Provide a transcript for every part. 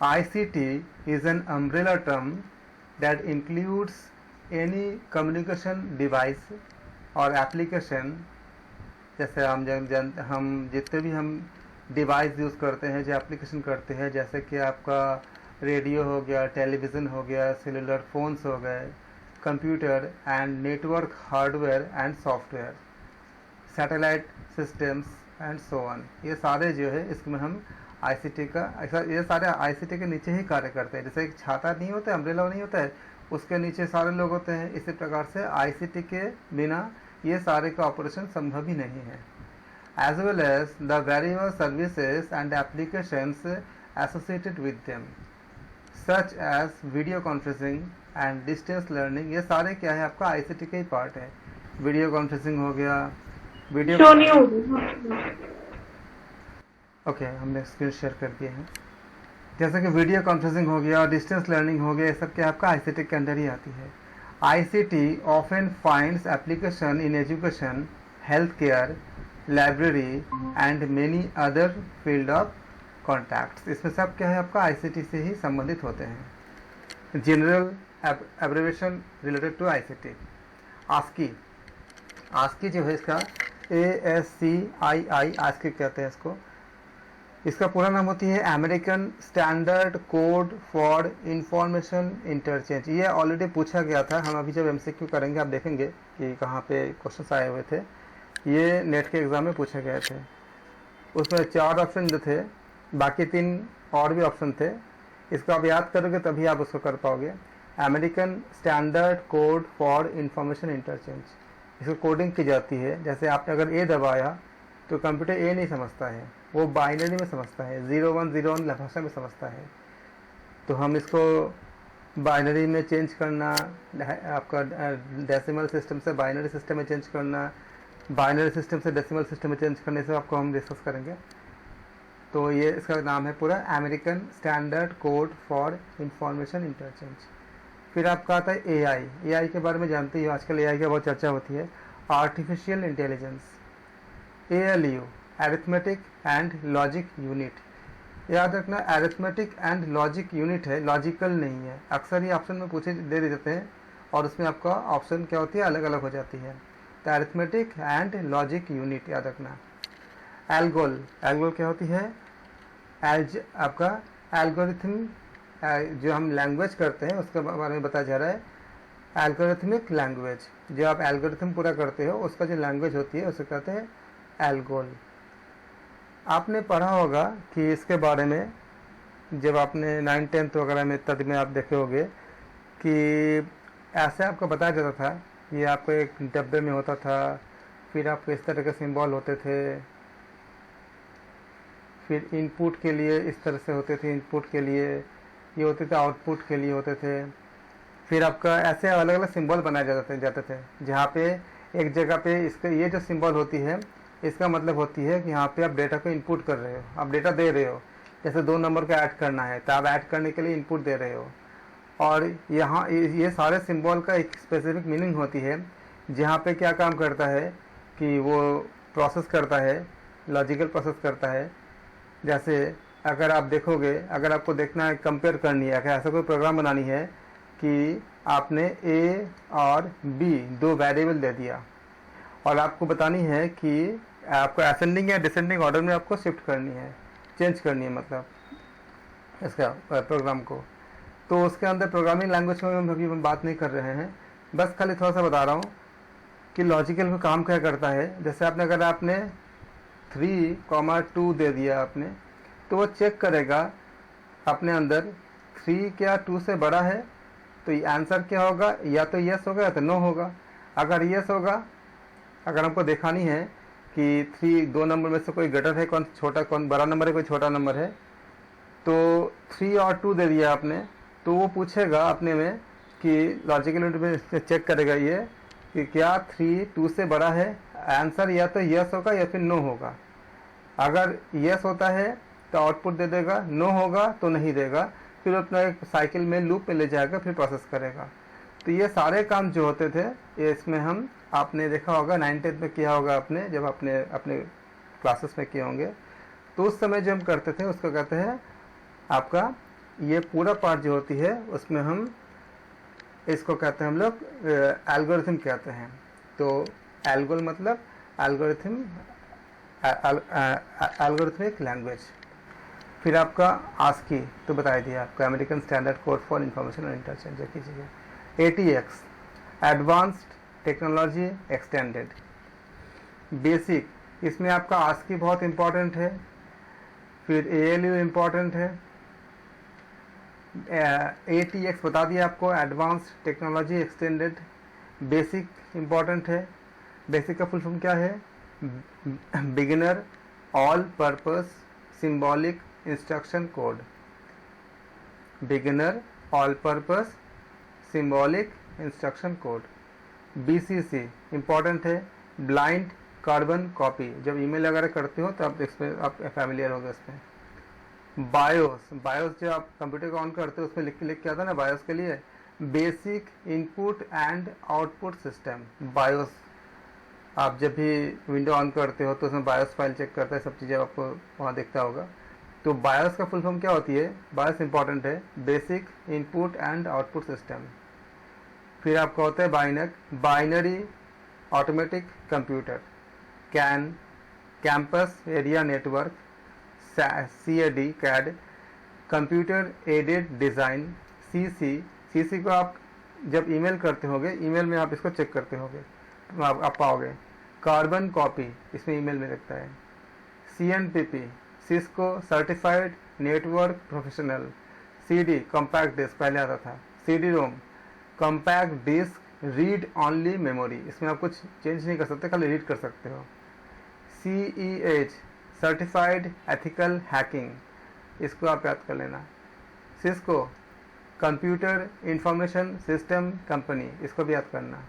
ICT is an umbrella term that includes any communication device और application, जैसे हम जितने भी हम डिवाइस यूज़ करते हैं, जो एप्लीकेशन करते हैं, जैसे कि आपका रेडियो हो गया, टेलीविज़न हो गया, सेलुलर फ़ोन्स हो गए, computer and network hardware and software, satellite systems and so on, ये सारे जो है इसमें हम आईसीटी का ये सारे आईसीटी के नीचे ही कार्य करते हैं। जैसे एक छाता नहीं होता है, अम्ब्रेला नहीं होता है, उसके नीचे सारे लोग होते हैं। इसी प्रकार से आईसीटी के बिना ये सारे का ऑपरेशन संभव ही नहीं है। As well as the various services and applications associated with them such as video conferencing and distance learning, ये सारे क्या है आपका आईसीटी के ही पार्ट है। वीडियो कॉन्फ्रेंसिंग हो गया, ओके हमने स्क्रीन शेयर कर दिए हैं। जैसे कि वीडियो कॉन्फ्रेंसिंग हो गया, डिस्टेंस लर्निंग हो गया, ये सब क्या आपका आईसीटी के अंदर ही आती है। ICT often finds application in education, health care, library and many other field of contacts. इसमें सब क्या है आपका आईसीटी से ही संबंधित होते हैं। General abbreviation related to ICT, ASCII. ASCII जो है इसका ASCII, आस्की कहते हैं इसको। इसका पूरा नाम होती है American standard code for information interchange. ये ऑलरेडी पूछा गया था, हम अभी जब MCQ करेंगे आप देखेंगे कि कहाँ पे क्वेश्चंस आए हुए थे। ये नेट के एग्ज़ाम में पूछे गए थे। उसमें 4 ऑप्शन जो थे, बाकी 3 और भी ऑप्शन थे। इसको आप याद करोगे तभी आप उसको कर पाओगे। American standard code for information interchange, इसको कोडिंग की जाती है। जैसे आपने अगर A दबाया तो कंप्यूटर A नहीं समझता है, वो बाइनरी में समझता है, 0101 भाषा में समझता है। तो हम इसको बाइनरी में चेंज करना, आपका डेसिमल सिस्टम से बाइनरी सिस्टम में चेंज करना, बाइनरी सिस्टम से डेसिमल सिस्टम में चेंज करने से आपको हम डिस्कस करेंगे। तो ये इसका नाम है पूरा American standard code for information interchange. फिर आपका आता है AI के बारे में जानते ही हो, आजकल AI की बहुत चर्चा होती है। Artificial intelligence, ALU, arithmetic and logic unit. याद रखना अरिथमेटिक एंड लॉजिक यूनिट है, लॉजिकल नहीं है। अक्सर ये ऑप्शन में पूछे दे देते हैं और उसमें आपका ऑप्शन क्या होती है, अलग अलग हो जाती है। तो अरिथमेटिक एंड लॉजिक यूनिट याद रखना। एल्गोल, एल्गोल क्या होती है, आपका एल्गोरिथम, जो हम लैंग्वेज करते हैं उसके बारे में बताया जा रहा है। एल्गोरिथमिक लैंग्वेज, जो आप एल्गोरिथम पूरा करते हो उसका जो लैंग्वेज होती है उसे कहते हैं एल्गोल। आपने पढ़ा होगा कि इसके बारे में जब आपने 9th 10th वगैरह में तद में आप देखे होंगे कि ऐसे आपको बताया जाता था, ये आपको एक डब्बे में होता था, फिर आपको इस तरह के सिंबल होते थे, फिर इनपुट के लिए इस तरह से होते थे, इनपुट के लिए ये होते थे, आउटपुट के लिए होते थे। फिर आपका ऐसे अलग अलग सिंबल बनाए जाते थे जहाँ पे एक जगह पे इसके ये जो सिंबल होती है इसका मतलब होती है कि यहाँ पे आप डेटा को इनपुट कर रहे हो, आप डेटा दे रहे हो। जैसे 2 नंबर का ऐड करना है तो आप ऐड करने के लिए इनपुट दे रहे हो। और यहाँ ये सारे सिंबल का एक स्पेसिफिक मीनिंग होती है, जहाँ पे क्या काम करता है कि वो प्रोसेस करता है, लॉजिकल प्रोसेस करता है। जैसे अगर आप देखोगे, अगर आपको देखना है, कंपेयर करनी है, अगर ऐसा कोई प्रोग्राम बनानी है कि आपने A और B 2 वेरिएबल दे दिया और आपको बतानी है कि आपको असेंडिंग या डिसेंडिंग ऑर्डर में आपको शिफ्ट करनी है, चेंज करनी है मतलब इसका प्रोग्राम को। तो उसके अंदर प्रोग्रामिंग लैंग्वेज में अभी हम बात नहीं कर रहे हैं, बस खाली थोड़ा सा बता रहा हूँ कि लॉजिकल में काम क्या करता है। जैसे अगर आपने 3,2 दे दिया आपने, तो वो चेक करेगा अपने अंदर 3 क्या 2 से बड़ा है, तो आंसर क्या होगा, या तो यस होगा या तो नो होगा। अगर यस होगा, अगर हमको दिखानी है कि 2 नंबर में से कोई ग्रेटर है, कौन छोटा कौन बड़ा नंबर है, कोई छोटा नंबर है, तो 3 और 2 दे दिया आपने, तो वो पूछेगा अपने में कि लॉजिकल यूनिट में चेक करेगा ये कि क्या 3 2 से बड़ा है। आंसर या तो यस होगा या फिर नो होगा। अगर यस होता है तो आउटपुट दे देगा, नो होगा तो नहीं देगा। फिर अपना एक साइकिल में लूप में ले जाएगा, फिर प्रोसेस करेगा। तो ये सारे काम जो होते थे ये इसमें हम आपने देखा होगा 9th 10th में किया होगा आपने, जब आपने अपने क्लासेस में किए होंगे। तो उस समय जो हम करते थे उसको कहते हैं आपका ये पूरा पार्ट जो होती है उसमें हम इसको कहते हैं हम लोग एल्गोरिथम कहते हैं। तो एल्गोल मतलब एल्गोरिथम, एल्गोरिथमिक लैंग्वेज। फिर आपका आस्की तो बता दिया आपका, American standard code for information और इंटरचेंज कीजिए। ATX advanced technology extended. Basic, इसमें आपका आस्की बहुत इंपॉर्टेंट है। फिर ALU इंपॉर्टेंट है। ATX बता दिया आपको, advanced technology extended. Basic important है। बेसिक का फुल फॉर्म क्या है? Beginner all purpose symbolic instruction code. Beginner all purpose symbolic instruction code. BCC important है, ब्लाइंड कार्बन कॉपी। जब ईमेल वगैरह करते हो तो आप इसमें आप फैमिलियर हो गए इसमें। बायोस, बायोस जो आप कंप्यूटर को ऑन करते हो उसमें लिख के आता है ना बायोस के लिए, basic input and output system. BIOS आप जब भी विंडो ऑन करते हो तो उसमें बायोस फाइल चेक करता है, सब चीज़ें आपको वहाँ दिखता होगा। तो बायोस का फुल फॉर्म क्या होती है? बायोस इंपॉर्टेंट है, basic input and output system. फिर आपका होता है binary automatic computer. Can, campus area network. CAD computer aided design. CC को आप जब ईमेल करते होगे, ईमेल में आप इसको चेक करते होगे तो आप पाओगे। कार्बन कॉपी इसमें ईमेल में लगता है। CNPP Cisco certified network professional. CD compact disc पहले आता था। CD-ROM compact disc read only memory, इसमें आप कुछ चेंज नहीं कर सकते, खाली रीड कर सकते हो। CEH सर्टिफाइड एथिकल हैकिंग, इसको आप याद कर लेना। Cisco computer information system company, इसको भी याद करना।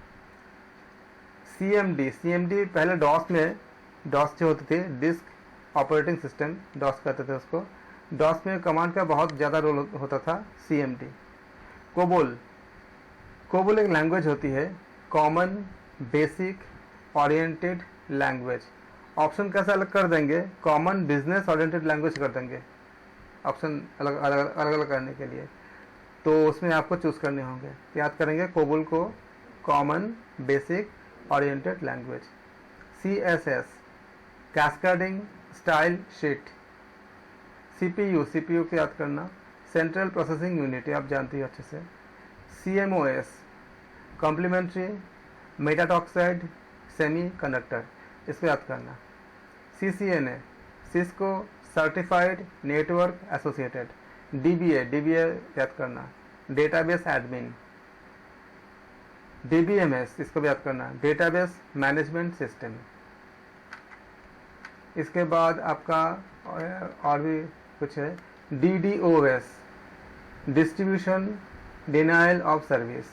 CMD पहले डॉस में, डॉस जो होते थे डिस्क ऑपरेटिंग सिस्टम, डॉस कहते थे उसको। डॉस में कमांड का बहुत ज़्यादा रोल होता था। CMD। कोबोल एक लैंग्वेज होती है, common basic oriented language. Option कैसे अलग कर देंगे? कॉमन बिजनेस ओरिएंटेड लैंग्वेज कर देंगे ऑप्शन अलग अलग करने के लिए, तो उसमें आपको चूज़ करने होंगे। याद करेंगे कोबोल को, common basic oriented language. CSS cascading style sheet. CPU को याद करना, सेंट्रल प्रोसेसिंग यूनिट, आप जानती हो अच्छे से। CMOS कॉम्प्लीमेंट्री मेटाटॉक्साइड सेमी कंडक्टर, इसको याद करना। CCNA Cisco certified network associated. DBA याद करना, डेटाबेस एडमिन। DBMS इसको भी याद करना, डेटाबेस मैनेजमेंट सिस्टम। इसके बाद आपका और भी कुछ है, DDoS distribution denial of service.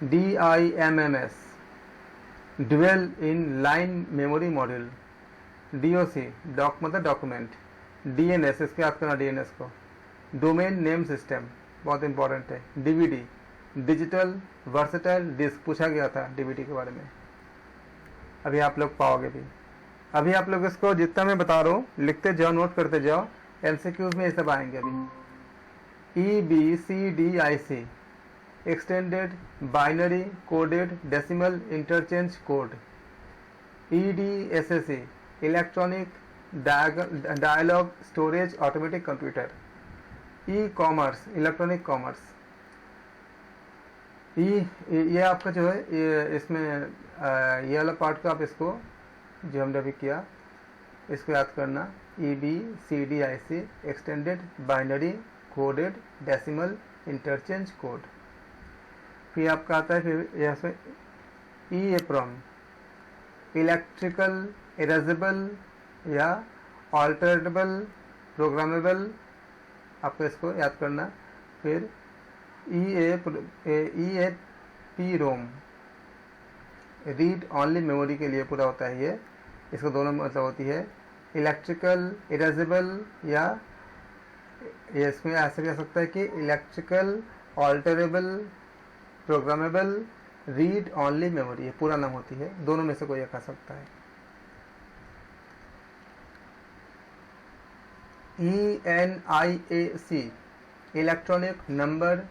DIMMS dual in line memory module. DOC मतलब डॉक्यूमेंट। DNS इसको याद करना, DNS को डोमेन नेम सिस्टम, बहुत इंपॉर्टेंट है। DVD डिजिटल वर्सेटाइल डिस्क, पूछा गया था DVD के बारे में, अभी आप लोग पाओगे भी। अभी आप लोग इसको जितना मैं बता रहा हूँ लिखते जाओ, नोट करते जाओ, MCQs में ये सब आएंगे अभी। EBCDIC extended binary coded decimal interchange code. EDSSC electronic dialog storage automatic computer. Ecommerce electronic commerce. ये आपका जो है ये इसमें ये वाला पार्ट का आप इसको जो हमने अभी किया इसको याद करना। EBCDIC extended binary coded decimal interchange code. फिर आपका आता है फिर यहाँ EEPROM इलेक्ट्रिकल इरेजेबल या ऑल्टरेबल प्रोग्रामेबल, आपको इसको याद करना। फिर EAPROM रीड ऑनली मेमोरी के लिए पूरा होता है ये, इसको दोनों मतलब होती है, इलेक्ट्रिकल इरेजेबल या ये इसमें ऐसे भी आ सकता है कि electrical alterable programmable read only memory, ये पूरा नाम होती है, दोनों में से कोई एक आ सकता है। ENIAC electronic number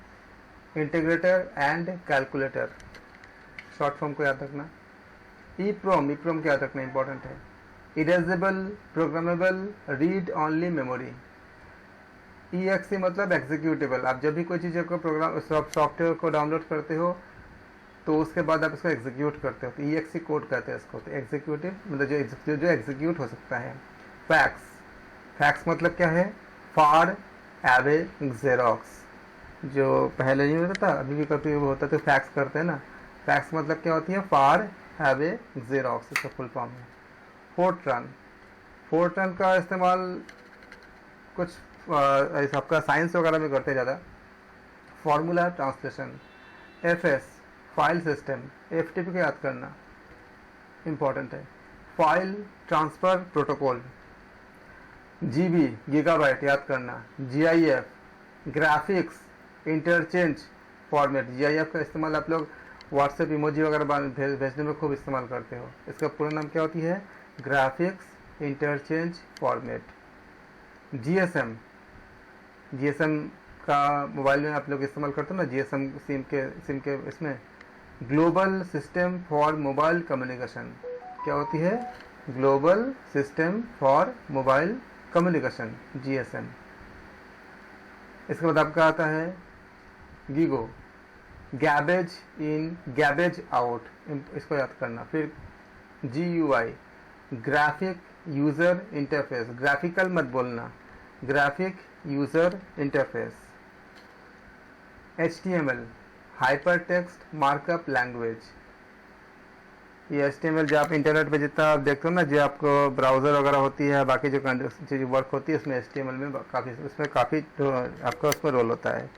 integrator and calculator, short form को याद रखना। EEPROM, EEPROM को याद रखना इंपॉर्टेंट है। Erasable programmable read only memory. EXE मतलब एग्जीक्यूटेबल, आप जब भी कोई चीज़ को प्रोग्राम सॉफ्टवेयर को डाउनलोड करते हो तो उसके बाद आप इसको एग्जीक्यूट करते हो, तो EXE कोड कहते हैं इसको। तो एग्जीक्यूटिव मतलब जो एग्जीक्यूट हो सकता है। फैक्स, फैक्स मतलब क्या है? फार एवे जेरोक्स, जो पहले नहीं होता था अभी भी कभी होता तो फैक्स करते हैं ना। फैक्स मतलब क्या होती है? फार एवे जेरोक्स, इसका फुल फॉर्म है। फोर्ट्रन, फोर्ट्रन का इस्तेमाल कुछ आपका साइंस वगैरह में करते ज़्यादा। Formula translation. FS file system, FTP को याद करना इम्पॉर्टेंट है। File transfer protocol. GB gigabyte याद करना। GIF graphics interchange format. GIF का इस्तेमाल आप लोग व्हाट्सएप इमोजी वगैरह भेजने में खूब इस्तेमाल करते हो। इसका पूरा नाम क्या होती है? Graphics interchange format. GSM का मोबाइल में आप लोग इस्तेमाल करते हो ना, GSM सिम के इसमें global system for mobile communication. क्या होती है? Global system for mobile communication, GSM। इसके बाद आपका आता है गीगो, गैबेज इन गैबेज आउट, इसको याद करना। फिर GUI graphic user interface, graphical मत बोलना, graphic user interface. HTML hyper text markup language. ये HTML जो आप इंटरनेट पे जितना आप देखते हो ना, जो आपको ब्राउज़र वगैरह होती है, बाकी जो चीज़ वर्क होती है उसमें HTML में काफ़ी आपका उसमें रोल होता है।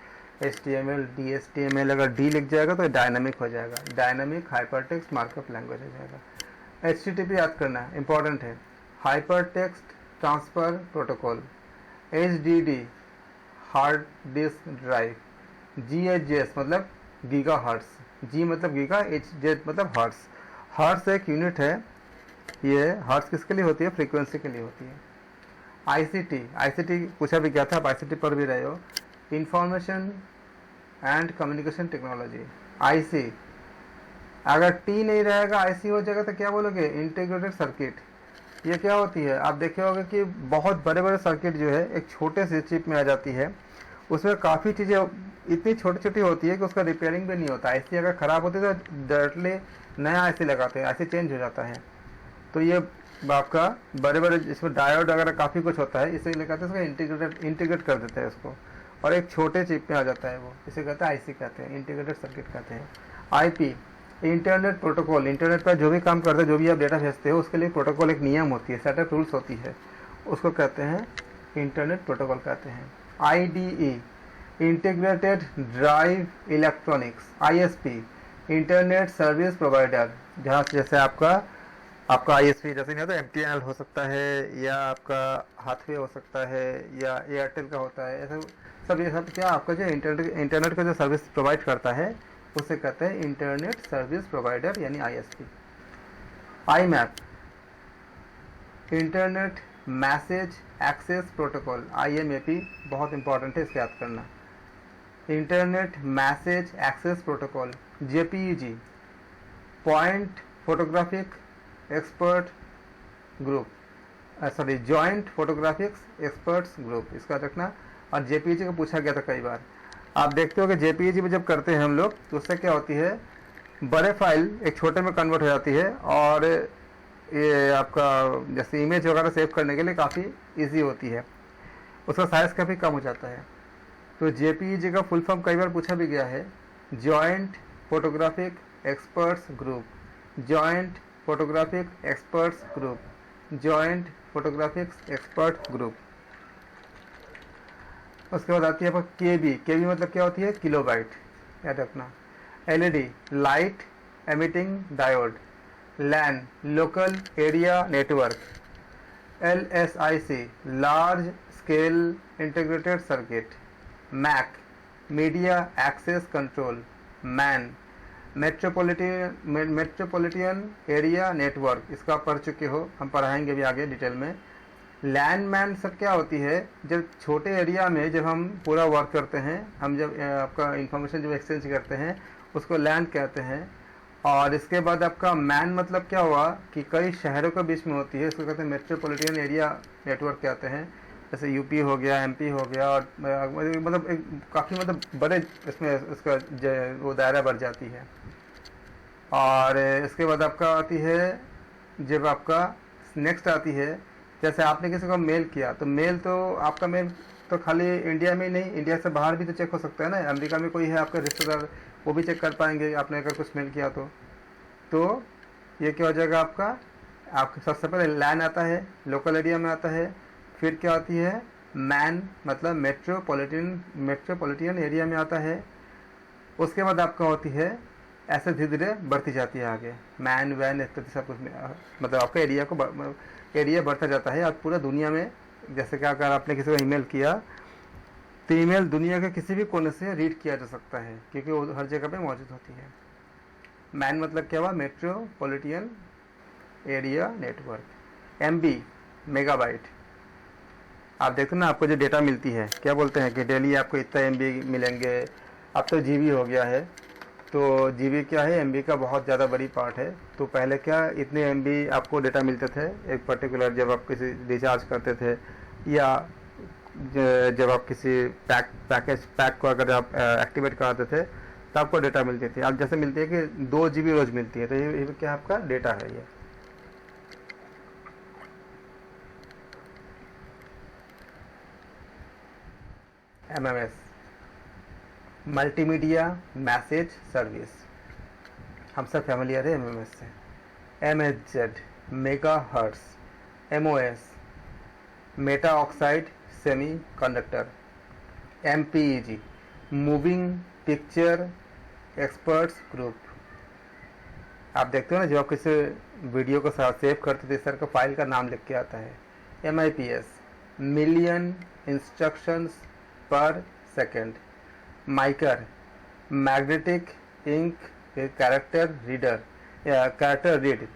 HTML DHTML अगर D लिख जाएगा तो डायनामिक हो जाएगा, dynamic hyper text markup language हो जाएगा। HTTP याद करना इंपॉर्टेंट है, hyper text transfer protocol. HDD hard disk drive. GHz मतलब गीगा हर्ट्स, G मतलब गीगा, HZ मतलब हर्ट्स। हर्ट्स एक यूनिट है, ये हर्ट्स किसके लिए होती है? फ्रीक्वेंसी के लिए होती है। ICT पूछा भी क्या था, आप ICT पर भी रहे हो। Information and communication technology. IC अगर T नहीं रहेगा IC हो जाएगा तो क्या बोलोगे? Integrated circuit. ये क्या होती है? आप देखे होंगे कि बहुत बड़े बड़े सर्किट जो है एक छोटे से चिप में आ जाती है, उसमें काफ़ी चीज़ें इतनी छोटी छोटी होती है कि उसका रिपेयरिंग भी नहीं होता। IC अगर ख़राब होती है तो डायरेक्टली नया IC लगाते हैं, IC चेंज हो जाता है। तो ये आपका बड़े बड़े इसमें डायोड वगैरह काफ़ी कुछ होता है, इसे कहते हैं इसका इंटीग्रेट कर देते हैं उसको, और एक छोटे चिप में आ जाता है वो, इसे कहते हैं IC कहते हैं, इंटीग्रेटेड सर्किट कहते हैं। IP इंटरनेट प्रोटोकॉल, इंटरनेट पर जो भी काम करते हैं, जो भी आप डेटा भेजते हो उसके लिए प्रोटोकॉल एक नियम होती है, सेट ऑफ रूल्स होती है, उसको कहते हैं इंटरनेट प्रोटोकॉल कहते हैं। IDE integrated drive electronics. ISP internet service provider, जहाँ जैसे आपका ISP जैसे नहीं होता, MTNL हो सकता है, या आपका हाथवे हो सकता है, या एयरटेल का होता है, ऐसा सब। ये सब क्या आपका जो इंटरनेट का जो सर्विस प्रोवाइड करता है उसे कहते हैं इंटरनेट सर्विस प्रोवाइडर, यानी ISP। IMAP internet message access protocol. IMAP बहुत इंपॉर्टेंट है, इसको याद करना। Internet message access protocol. JPEG point photographic expert group, sorry joint photographics experts group, इसका रखना। और JPEG का पूछा गया था कई बार, आप देखते हो कि JPEG में जब करते हैं हम लोग तो उससे क्या होती है, बड़े फाइल एक छोटे में कन्वर्ट हो जाती है, और ये आपका जैसे इमेज वगैरह सेव करने के लिए काफ़ी इजी होती है, उसका साइज़ काफ़ी कम हो जाता है। तो JPEG का फुल फॉर्म कई बार पूछा भी गया है, joint photographic experts group, joint photographic experts group, joint photographics expert group. उसके बाद आती है आपका KB मतलब क्या होती है? किलोबाइट, याद रखना। LED light emitting diode. LAN local area network. LSIC large scale integrated circuit. MAC media access control. MAN metropolitan area network, इसका पढ़ चुके हो, हम पढ़ाएंगे भी आगे डिटेल में। लैंडमैन सब क्या होती है, जब छोटे एरिया में जब हम पूरा वर्क करते हैं, हम जब आपका इंफॉर्मेशन जब एक्सचेंज करते हैं उसको लैंड कहते हैं। और इसके बाद आपका मैन मतलब क्या हुआ कि कई शहरों के बीच में होती है, इसको कहते हैं मेट्रोपॉलिटन एरिया नेटवर्क कहते हैं। जैसे यूपी हो गया, एमपी हो गया, और मतलब काफ़ी मतलब बड़े इसमें इसका वो दायरा बढ़ जाती है। और इसके बाद आपका आती है, जब आपका नेक्स्ट आती है, जैसे आपने किसी को मेल किया तो मेल तो आपका मेल तो खाली इंडिया में ही नहीं, इंडिया से बाहर भी तो चेक हो सकता है ना। अमेरिका में कोई है आपका रिश्तेदार, वो भी चेक कर पाएंगे आपने अगर कुछ मेल किया तो ये क्या हो जाएगा आपका सबसे पहले लैन आता है, लोकल एरिया में आता है। फिर क्या आती है, मैन मतलब मेट्रोपॉलिटन एरिया में आता है। उसके बाद आपका होती है, ऐसे धीरे धीरे बढ़ती जाती है आगे, मैन वैन इत्यादि सब कुछ में, मतलब आपका एरिया बढ़ता जाता है। और पूरा दुनिया में जैसे कि अगर आपने किसी को ईमेल किया तो ईमेल दुनिया के किसी भी कोने से रीड किया जा सकता है, क्योंकि वो हर जगह पे मौजूद होती है। मैन मतलब क्या हुआ, metropolitan area network. MB megabyte, आप देखते ना आपको जो डेटा मिलती है, क्या बोलते हैं कि डेली आपको इतना MB मिलेंगे। अब तो GB हो गया है, तो GB क्या है, MB का बहुत ज़्यादा बड़ी पार्ट है। तो पहले क्या इतने MB आपको डेटा मिलते थे एक पर्टिकुलर, जब आप किसी रिचार्ज करते थे या जब आप किसी पैक को अगर आप एक्टिवेट कराते थे तो आपको डेटा मिलती थी। अब जैसे मिलती है कि 2 GB रोज़ मिलती है, तो ये क्या आपका डेटा है। ये MMS मल्टीमीडिया मैसेज सर्विस, हम सब फैमिलियर है MMS से। MHZ mega hertz. MOS meta oxide semi conductor. MPEG moving picture experts group. आप देखते हो ना, जब आप किसी वीडियो को सेव करते थे इस तरह का फाइल का नाम लिख के आता है। MIPS million instructions per second. MICR magnetic ink character reader या कैरेक्टर रीड,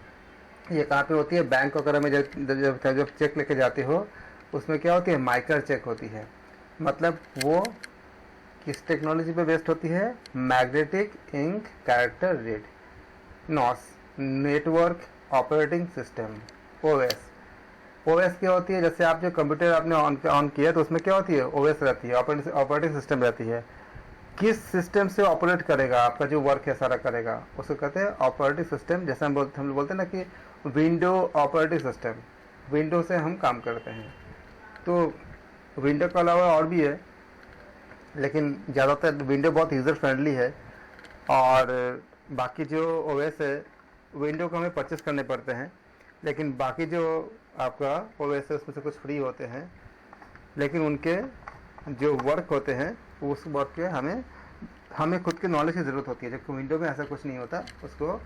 ये कहाँ पे होती है, बैंक वगैरह में जब चेक लेके जाते हो उसमें क्या होती है, माइकर चेक होती है। मतलब वो किस टेक्नोलॉजी पे बेस्ड होती है, मैग्नेटिक इंक कैरेक्टर रीड। नॉस नेटवर्क ऑपरेटिंग सिस्टम। OS क्या होती है, जैसे आप जो कंप्यूटर आपने ऑन किया तो उसमें क्या होती है, OS रहती है, ऑपरेटिंग सिस्टम रहती है। किस सिस्टम से ऑपरेट करेगा, आपका जो वर्क है सारा करेगा, उसको कहते हैं ऑपरेटिंग सिस्टम। जैसे हम बोलते हैं ना कि विंडो ऑपरेटिंग सिस्टम, विंडो से हम काम करते हैं। तो विंडो के अलावा और भी है, लेकिन ज़्यादातर विंडो बहुत यूज़र फ्रेंडली है। और बाकी जो OS है, विंडो को हमें परचेस करने पड़ते हैं, लेकिन बाकी जो आपका OS है उसमें से कुछ फ्री होते हैं, लेकिन उनके जो वर्क होते हैं उस वर्क के हमें खुद के नॉलेज की ज़रूरत होती है। जबकि विंडो में ऐसा कुछ नहीं होता, उसको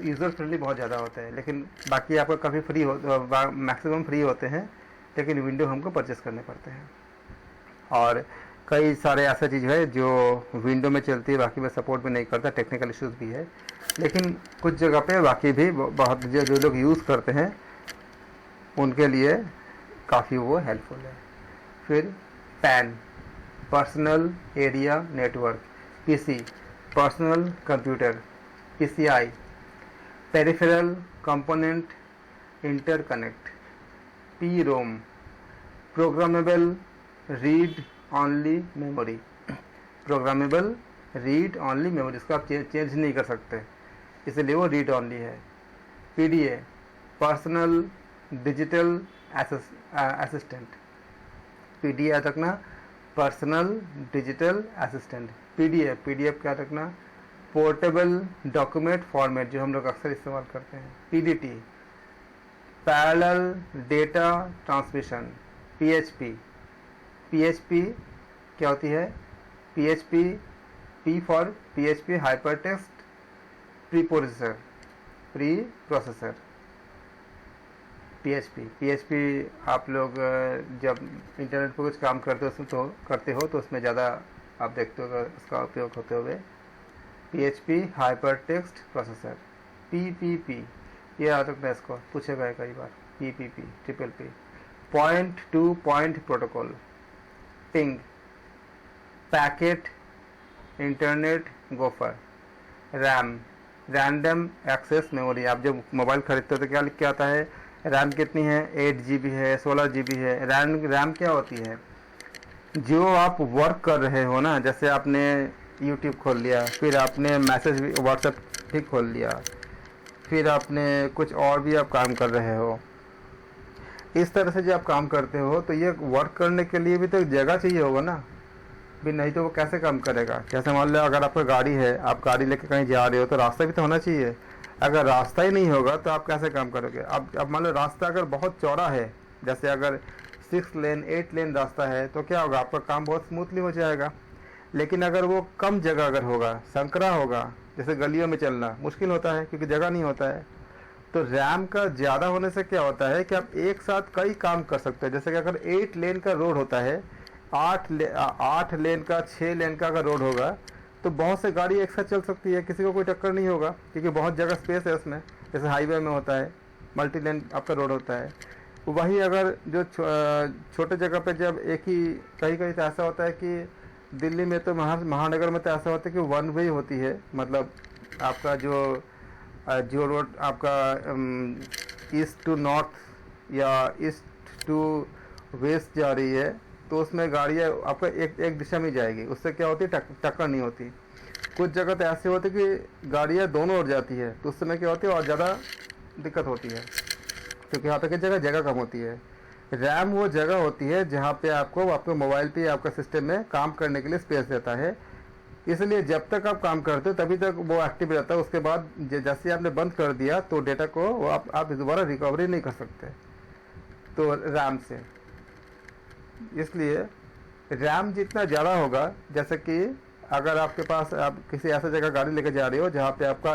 यूज़र फ्रेंडली बहुत ज़्यादा होता है। लेकिन बाकी आपका काफ़ी फ्री मैक्सिमम फ्री होते हैं, लेकिन विंडो हमको परचेस करने पड़ते हैं। और कई सारे ऐसा चीज़ है जो विंडो में चलती है, बाकी में सपोर्ट भी नहीं करता, टेक्निकल इश्यूज़ भी है। लेकिन कुछ जगह पे बाकी भी बहुत जो लोग यूज़ करते हैं उनके लिए काफ़ी वो हेल्पफुल है। फिर PAN personal area network. PC personal computer. PCI peripheral component interconnect. PROM programmable read only memory. Programmable read only memory, इसको आप चेंज नहीं कर सकते, इसलिए वो रीड ऑनली है। PDA personal digital assistant. PDA याद रखना, पर्सनल डिजिटल असिस्टेंट। PDF क्या रखना, पोर्टेबल डॉक्यूमेंट फॉर्मेट, जो हम लोग अक्सर इस्तेमाल करते हैं। PDT parallel data transmission. PHP क्या होती है, P for PHP hypertext preprocessor. PHP आप लोग जब इंटरनेट पर कुछ काम करते हो तो उसमें ज़्यादा आप देखते हो उसका उपयोग होते हुए। PHP hyper text processor. PPP ये याद रखना, इसको पूछेगा कई बार। PPP, triple P. Point to point protocol, ping, packet internet gopher. RAM, random access memory. आप जब मोबाइल खरीदते हो तो क्या लिख के आता है, रैम कितनी है, 8 GB है, 16 GB है। रैम क्या होती है, जो आप वर्क कर रहे हो ना, जैसे आपने यूट्यूब खोल लिया, फिर आपने मैसेज भी व्हाट्सएप भी खोल लिया, फिर आपने कुछ और भी आप काम कर रहे हो, इस तरह से जो आप काम करते हो तो ये वर्क करने के लिए भी तो एक जगह चाहिए होगा ना, भी नहीं तो वो कैसे काम करेगा। जैसे मान लो अगर आपका गाड़ी है, आप गाड़ी लेके कहीं जा रहे हो तो रास्ता भी तो होना चाहिए। अगर रास्ता ही नहीं होगा तो आप कैसे काम करोगे। अब मान लो रास्ता अगर बहुत चौड़ा है, जैसे अगर 6 लेन 8 लेन रास्ता है तो क्या होगा, आपका काम बहुत स्मूथली हो जाएगा। लेकिन अगर वो कम जगह अगर होगा, संकरा होगा, जैसे गलियों में चलना मुश्किल होता है क्योंकि जगह नहीं होता है। तो रैम का ज़्यादा होने से क्या होता है कि आप एक साथ कई काम कर सकते हैं। जैसे कि अगर 8 लेन का रोड होता है, 8 लेन का 6 लेन का अगर रोड होगा तो बहुत से गाड़ी एक साथ चल सकती है, किसी को कोई टक्कर नहीं होगा क्योंकि बहुत जगह स्पेस है उसमें। जैसे हाईवे में होता है, मल्टी लेन आपका रोड होता है। वही अगर जो छोटे जगह पे जब एक ही, कहीं कहीं तो ऐसा होता है कि दिल्ली में तो महानगर में तो ऐसा होता है कि 1 वे होती है, मतलब आपका जो रोड आपका ईस्ट टू नॉर्थ या ईस्ट टू वेस्ट जा रही है तो उसमें गाड़ियाँ आपका एक दिशा में जाएगी, उससे क्या होती है, टक्कर नहीं होती। कुछ जगह तो ऐसे होती है कि गाड़ियाँ दोनों ओर जाती है तो उस समय क्या होती है और ज़्यादा दिक्कत होती है क्योंकि यहाँ पे की जगह कम होती है। रैम वो जगह होती है जहाँ पे आपको आपके मोबाइल पे आपका सिस्टम में काम करने के लिए स्पेस देता है। इसलिए जब तक आप काम करते हो तभी तक वो एक्टिव रहता है। उसके बाद जैसे आपने बंद कर दिया तो डेटा को वो आप दोबारा रिकवरी नहीं कर सकते तो रैम से। इसलिए रैम जितना ज़्यादा होगा, जैसे कि अगर आपके पास आप किसी ऐसा जगह गाड़ी लेके जा रहे हो जहाँ पे आपका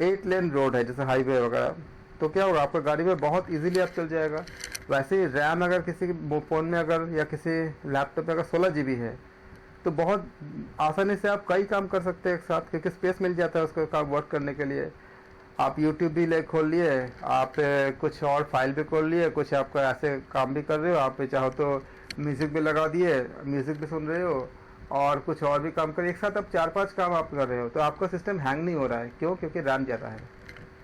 8 लेन रोड है, जैसे हाईवे वगैरह, तो क्या होगा, आपका गाड़ी में बहुत इजीली आप चल जाएगा। वैसे ही रैम अगर किसी फ़ोन में अगर या किसी लैपटॉप में अगर 16 GB है तो बहुत आसानी से आप कई काम कर सकते हैं एक साथ क्योंकि स्पेस मिल जाता है उसको काम वर्क करने के लिए। आप यूट्यूब भी ले खोल लिए, आप कुछ और फाइल भी खोल लिए, कुछ आपका ऐसे काम भी कर रहे हो, आप चाहो तो म्यूज़िक भी लगा दिए, म्यूज़िक भी सुन रहे हो और कुछ और भी काम कर, एक साथ आप 4-5 काम आप कर रहे हो तो आपका सिस्टम हैंग नहीं हो रहा है। क्यों? क्योंकि रैम ज़्यादा है।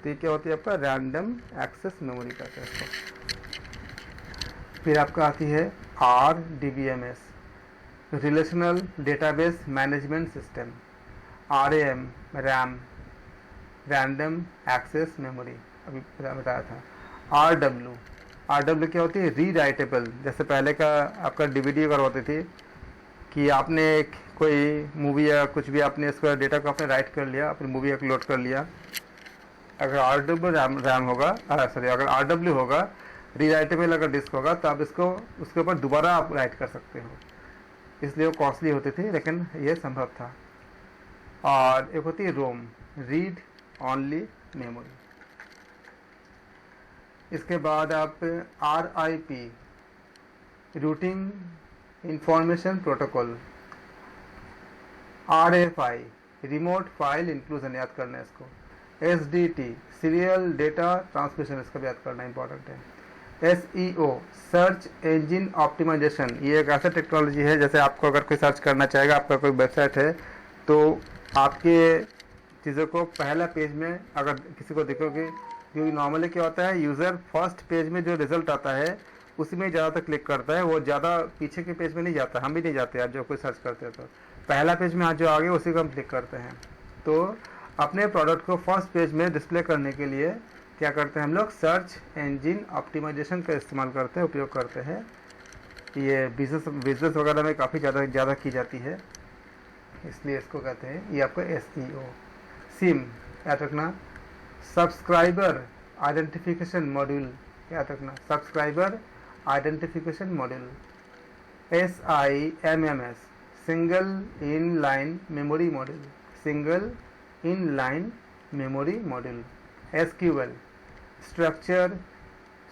तो ये क्या होती है, आपका रैंडम एक्सेस मेमोरी कहते हैं इसको। फिर आपका आती है RDBMS, relational database management system. RAM, RAM, random access memory, अभी बताया था। RW क्या होती है, री राइटेबल। जैसे पहले का आपका DVD अगर होती थी कि आपने कोई मूवी या कुछ भी आपने इसका डेटा को आपने राइट कर लिया, अपनी मूवी अपलोड कर लिया, अगर RW रैम होगा, सॉरी अगर RW होगा, री राइटेबल अगर डिस्क होगा तो आप इसको उसके ऊपर दोबारा आप राइट कर सकते हो। इसलिए वो कॉस्टली होती थी लेकिन ये संभव था। और एक होती है रोम, रीड ओनली मेमोरी। इसके बाद आप RIP, routing information protocol. RFI, remote file inclusion, याद करना है इसको। SDT, सीरियल डेटा ट्रांसमिशन, इसका भी याद करना इंपॉर्टेंट है। SEO, सर्च इंजन ऑप्टिमाइजेशन, ये एक ऐसा टेक्नोलॉजी है जैसे आपको अगर कोई सर्च करना चाहेगा, आपका कोई वेबसाइट है तो आपके चीज़ों को पहला पेज में अगर किसी को देखोगे, क्योंकि नॉर्मली क्या होता है, यूज़र फर्स्ट पेज में जो रिजल्ट आता है उसी में ज़्यादातर क्लिक करता है, वो ज़्यादा पीछे के पेज में नहीं जाता। हम भी नहीं जाते यार, जो कोई सर्च करते हैं तो पहला पेज में आज जो आ गया उसी को हम क्लिक करते हैं। तो अपने प्रोडक्ट को फर्स्ट पेज में डिस्प्ले करने के लिए क्या करते हैं हम लोग, सर्च इंजन ऑप्टिमाइजेशन का इस्तेमाल करते हैं, उपयोग करते हैं। ये बिजनेस वगैरह में काफ़ी ज़्यादा की जाती है, इसलिए इसको कहते हैं। ये आपका SEO। सिम याद रखना, सब्सक्राइबर आइडेंटिफिकेशन मॉड्यूल, याद रखना, subscriber identification module. SIMMS, single in line memory module, single in line memory module. SQL,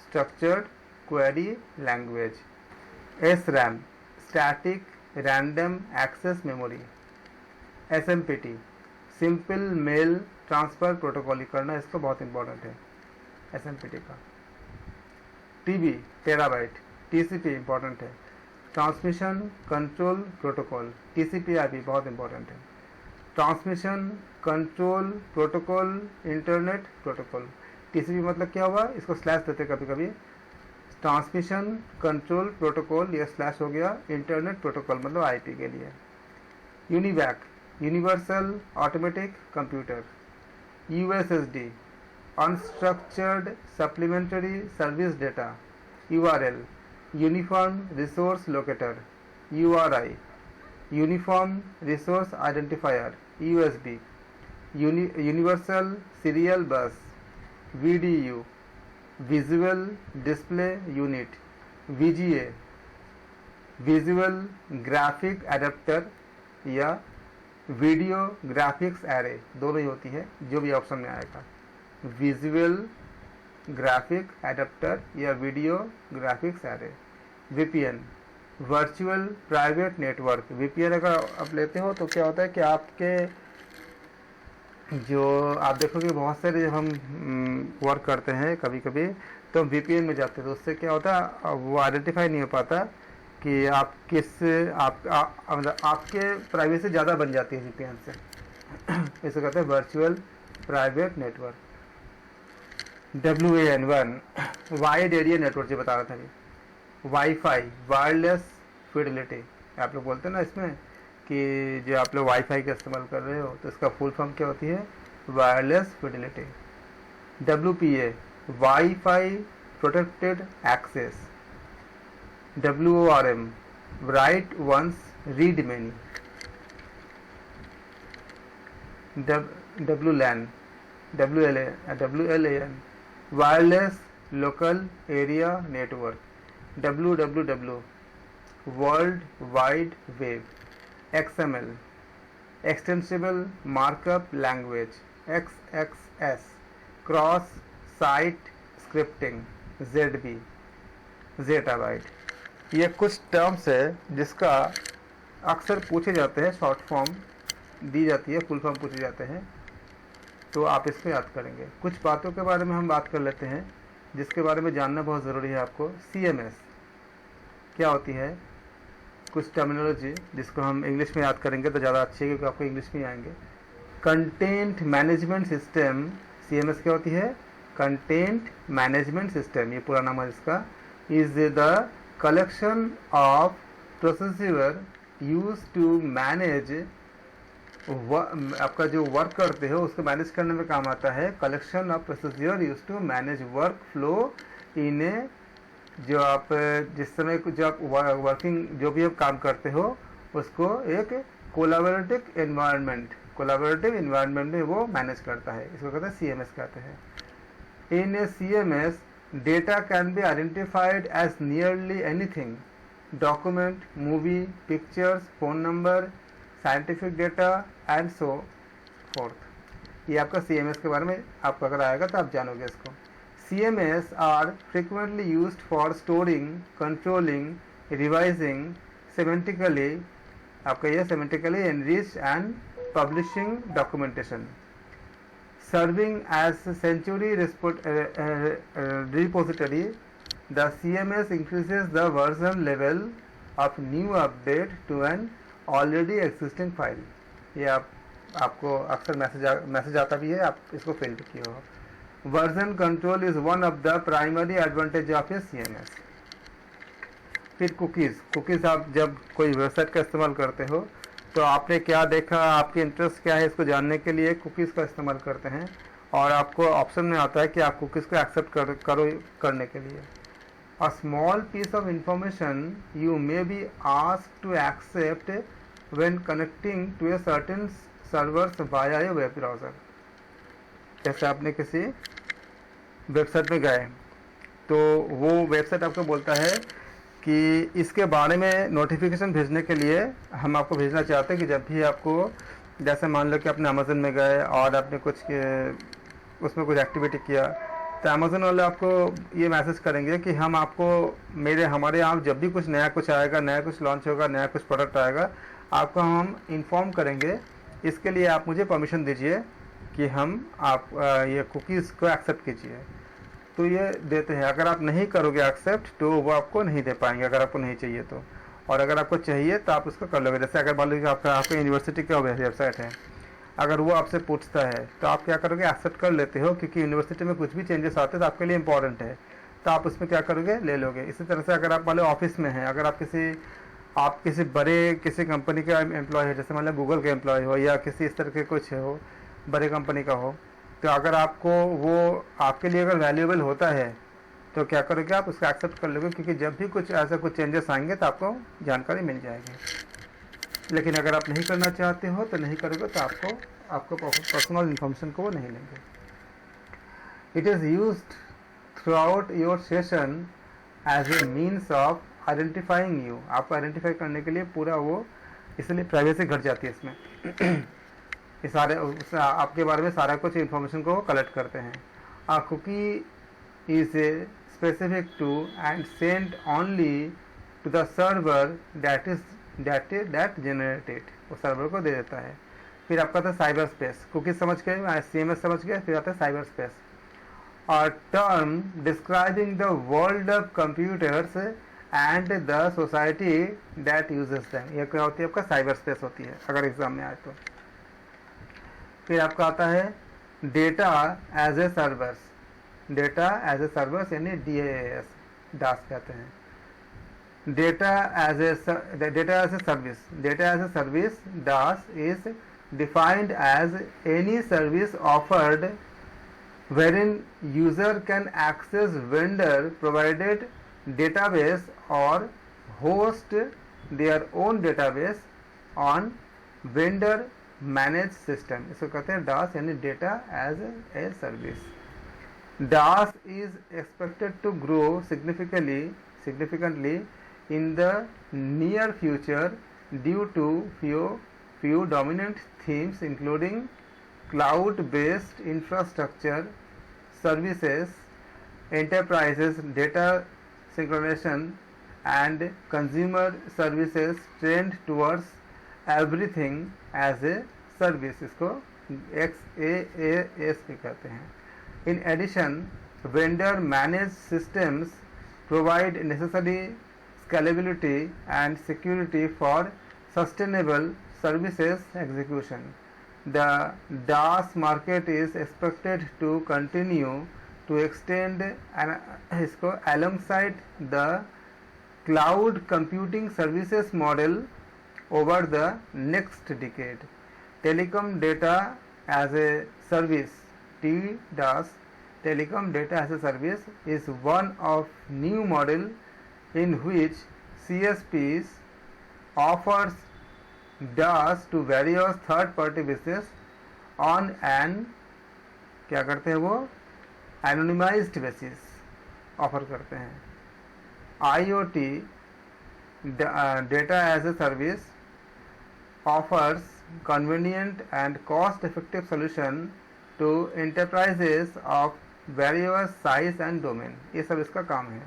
structured query language. SRAM, static random access memory. SMPT, simple mail transfer protocol करना, इसको बहुत important है SMPT का। TB terabyte, TCP important है, transmission control protocol, TCP/IP बहुत important है, transmission control protocol internet protocol. TCP मतलब क्या हुआ, इसको स्लैश देते कभी कभी, ट्रांसमिशन कंट्रोल प्रोटोकॉल, ये स्लैश हो गया, इंटरनेट प्रोटोकॉल मतलब IP के लिए। UNIVAC universal automatic computer, USSD unstructured supplementary service data, URL uniform resource locator, URI uniform resource identifier, USB universal serial बस, VDU visual display unit, VGA visual graphic adapter या video graphics array, दोनों ही होती है, जो भी option में आएगा, visual graphic adapter या video graphics array. VPN virtual private network, VPN अगर आप लेते हो तो क्या होता है कि आपके जो आप देखोगे बहुत सारे जब हम वर्क करते हैं कभी कभी तो हम VPN में जाते हैं, तो उससे क्या होता है वो आइडेंटिफाई नहीं हो पाता कि आप किस मतलब आपके प्राइवेसी ज़्यादा बन जाती है VPN से। इसे कहते हैं virtual private network. WAN wide area network जो बता रहा था अभी। वाईफाई वायरलेस फिडेलिटी, आप लोग बोलते हैं ना इसमें कि जो आप लोग वाईफाई का इस्तेमाल कर रहे हो तो इसका फुल फॉर्म क्या होती है, wireless fidelity. WPA WiFi protected access. WORM write once read many. WLAN wireless local area network. WWW world wide web. XML extensible markup language. XXS cross site scripting. ZB zettabyte. ये कुछ terms है जिसका अक्सर पूछे जाते हैं, short form दी जाती है, फुल फॉर्म पूछे जाते हैं, तो आप इसको याद करेंगे। कुछ बातों के बारे में हम बात कर लेते हैं जिसके बारे में जानना बहुत ज़रूरी है आपको। CMS क्या होती है, कुछ टर्मिनोलॉजी जिसको हम इंग्लिश में याद करेंगे तो ज़्यादा अच्छी है क्योंकि आपको इंग्लिश में आएंगे। कंटेंट मैनेजमेंट सिस्टम, CMS क्या होती है, कंटेंट मैनेजमेंट सिस्टम, ये पूरा नाम है इसका, is the collection of procedure use to manage, आपका जो वर्क करते हो उसको मैनेज करने में काम आता है। Collection of procedure use to manage work flow in a, जो आप जिस समय जो आप वर्किंग जो भी आप काम करते हो उसको एक कोलैबोरेटिव एनवायरनमेंट में वो मैनेज करता है, इसको कहते हैं CMS कहते हैं। In a CMS data can be identified as nearly anything, document, movie, pictures, phone number, scientific data and so forth. ये आपका CMS के बारे में आपको अगर आएगा तो आप जानोगे इसको। CMS are frequently used for storing, controlling, revising, semantically, आपका ये semantically enriched and publishing documentation, serving as century repository. The CMS increases the version level of new update to an already existing file. ये आपको अक्सर message आता भी है, आप इसको फिल किए हो। Version control is one of the primary advantage of A CMS। फिर कुकीज़ आप जब कोई वेबसाइट का इस्तेमाल करते हो तो आपने क्या देखा, आपके इंटरेस्ट क्या है, इसको जानने के लिए कुकीज़ का इस्तेमाल करते हैं और आपको ऑप्शन में आता है कि आप कुकीज़ को एक्सेप्ट करने के लिए। A small piece of information you may be asked to accept when connecting to a certain servers via a web browser. जैसे आपने किसी वेबसाइट में गए तो वो वेबसाइट आपको बोलता है कि इसके बारे में नोटिफिकेशन भेजने के लिए हम आपको भेजना चाहते हैं कि जब भी आपको, जैसे मान लो कि आपने अमेज़न में गए और आपने कुछ उसमें कुछ एक्टिविटी किया तो अमेज़न वाले आपको ये मैसेज करेंगे कि हम आपको हमारे यहाँ जब भी कुछ नया कुछ आएगा, नया कुछ लॉन्च होगा, नया कुछ प्रोडक्ट आएगा, आपको हम इन्फॉर्म करेंगे। इसके लिए आप मुझे परमिशन दीजिए कि हम आप ये कुकीज़ को एक्सेप्ट कीजिए। तो ये देते हैं। अगर आप नहीं करोगे एक्सेप्ट तो वो आपको नहीं दे पाएंगे, अगर आपको नहीं चाहिए तो। और अगर आपको चाहिए तो आप उसको कर लोगे। जैसे अगर मान लीजिए आपका यूनिवर्सिटी का वेबसाइट है, अगर वो आपसे पूछता है तो आप क्या करोगे, एक्सेप्ट कर लेते हो, क्योंकि यूनिवर्सिटी में कुछ भी चेंजेस आते हैं तो आपके लिए इंपॉर्टेंट है, तो आप उसमें क्या करोगे, ले लोगे। इसी तरह से अगर आप मान लो ऑफिस में हैं, अगर आप किसी बड़े किसी कंपनी का एम्प्लॉय है, जैसे मान लो गूगल के एम्प्लॉय हो या किसी इस तरह के कुछ हो, बड़े कंपनी का हो, तो अगर आपको वो आपके लिए अगर वैल्यूएबल होता है तो क्या करोगे, आप उसको एक्सेप्ट कर लोगे, क्योंकि जब भी कुछ ऐसा कुछ चेंजेस आएंगे तो आपको जानकारी मिल जाएगी। लेकिन अगर आप नहीं करना चाहते हो तो नहीं करोगे, तो आपको पर्सनल इन्फॉर्मेशन को वो नहीं लेंगे। It is used throughout your session as a means of identifying you, आपको आइडेंटिफाई करने के लिए पूरा वो, इसलिए प्राइवेसी घट जाती है इसमें। ये सारे आपके बारे में सारा कुछ इन्फॉर्मेशन को कलेक्ट करते हैं। Cookie is a specific to and sent only to the server that generate it, वो सर्वर को दे देता है। फिर आपका था साइबर स्पेस, कुकीज समझ गए, CMS समझ गए, फिर आता है साइबर स्पेस, और term describing the world of computers and the society that uses them, ये क्या होती है, आपका साइबर स्पेस होती है अगर एग्जाम में आए तो। फिर आपका आता है data as a servers, data as a service यानी DAS, डास कहते हैं। Data as a service DaaS is defined as any service offered wherein user can access vendor provided database or host their own database on vendor managed system, इसको कहते हैं DaaS यानी data as a service. DAS is expected to grow significantly in the near future due to few dominant themes, including cloud-based infrastructure services, enterprises data synchronization, and consumer services trend towards everything as a service, इसको XaaS भी कहते हैं। In addition, vendor managed systems provide necessary scalability and security for sustainable services execution. The DAS market is expected to continue to extend alongside the cloud computing services model over the next decade. Telecom data as a service, TDAS, telecom data as a service, is one of new model in which CSPs offers DAS to various third party business on an क्या करते हैं वो anonymized basis offer करते हैं। IoT data as a service offers convenient and cost effective solution to enterprises of various size and domain, ये सब इसका काम है।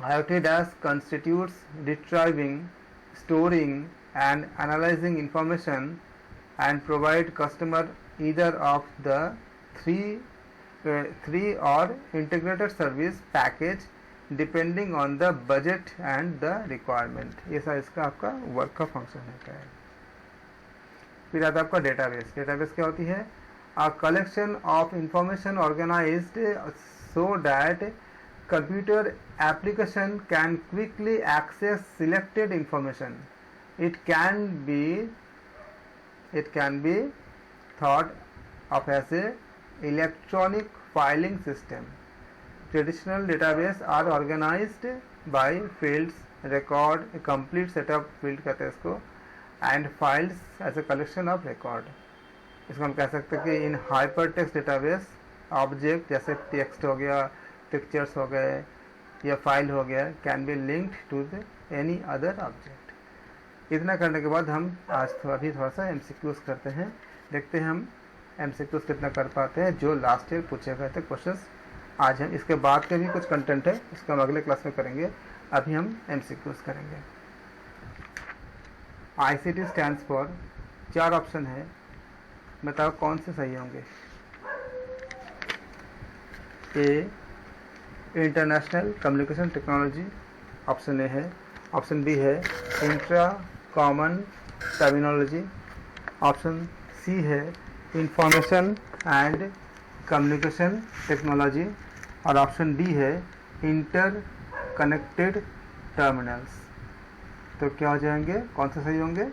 IoT DAS constitutes retrieving, storing and analyzing information and provide customer either of the three or integrated service package depending on the budget and the requirement, ये सब इसका आपका work का फंक्शन है। फिर आता है आपका डेटाबेस। डेटाबेस क्या होती है, a collection of information organized so that computer application can quickly access selected information. It can be thought of as a electronic filing system. Traditional database are organized by fields, record, a complete set of field कहते हैं इसको, and files as a collection of record. इसको हम कह सकते हैं कि in hyper text database object जैसे टेक्स्ट हो गया, पिक्चर्स हो गए या फाइल हो गया, can be linked to the any other object. इतना करने के बाद हम आज अभी थोड़ा सा MCQs करते हैं, देखते हैं हम MCQs कितना कर पाते हैं जो लास्ट ईयर पूछे गए थे क्वेश्चंस। आज हम इसके बाद के भी कुछ कंटेंट है, इसको हम अगले क्लास में करेंगे। अभी हम MCQs करेंगे। ICT स्टैंड्स फॉर, 4 ऑप्शन है, बताओ कौन से सही होंगे। A international communication technology, option A है। ऑप्शन बी है intra common terminology, option C है इंफॉर्मेशन एंड कम्युनिकेशन टेक्नोलॉजी, और ऑप्शन डी है इंटर कनेक्टेड टर्मिनल्स। तो क्या हो जाएंगे, कौन से सही होंगे?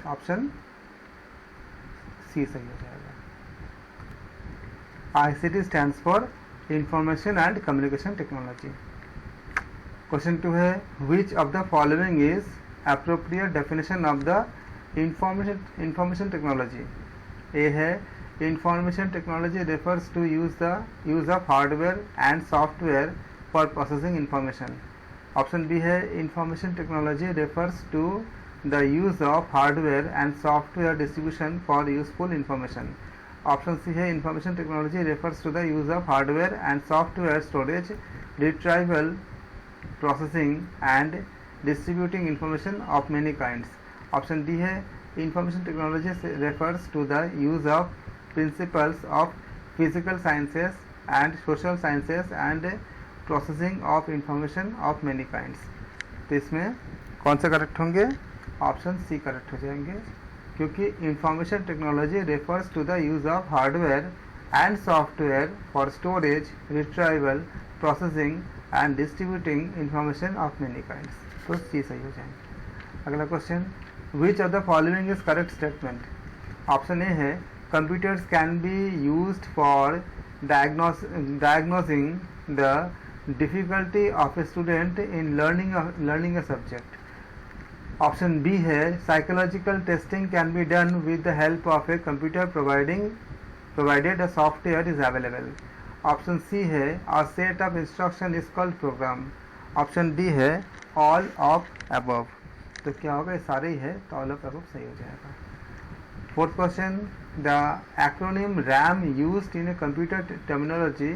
ऑप्शन सी सही हो जाएगा। ICT stands for information and communication technology. Question 2 है which of the following is appropriate definition of the information technology. A है information technology refers to use of hardware and software for processing information. Option B है information technology refers to the use of hardware and software distribution for useful information. Option C है information technology refers to the use of hardware and software storage, retrieval, processing and distributing information of many kinds. Option D है information technology refers to the use of principles of physical sciences and social sciences and processing of information of many kinds. तो इसमें कौन से correct होंगे? Option C correct हो जाएंगे, क्योंकि information technology refers to the use of hardware and software for storage, retrieval, processing and distributing information of many kinds. तो C सही हो जाएंगे। अगला question, which of the following is correct statement. Option A है computers can be used for diagnosing the difficulty of a student in learning a subject. Option B है psychological testing can be done with the help of a computer provided a software is available. Option C है a set of instruction is called program. Option D है all of above. तो क्या होगा, ये सारे ही है, तो ऑल ऑफ अबव सही हो जाएगा। Fourth question, the acronym RAM used in a computer terminology